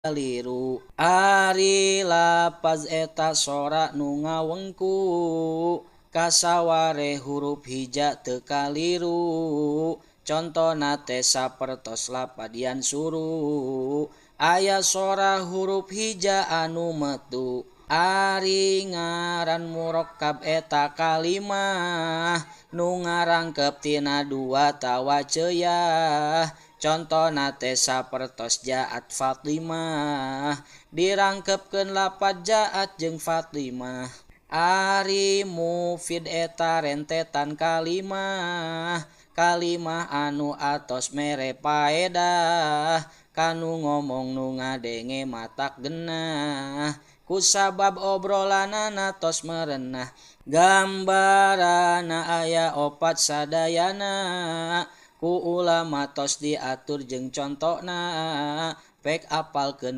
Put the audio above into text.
Liru Ari lapaz eta sora nu ngawengku kasaware huruf hija teu kaliru contona teh sapertos lapadian suru aya sora huruf hija anu metu ari ngaran murokkab eta kalimah nu ngarangkep tina dua tawa ceuyah contona teh sapertos jaat Fatimah dirangkepkeun lapad jaat jeung Fatimah ari mufid eta rentetan kalimah anu atos mere paedah kanu ngomong nu ngadenge matak genah kusabab obrolanana tos merenah gambarana aya opat sadayana ku ulama tos diatur jeung contona pek apalkeun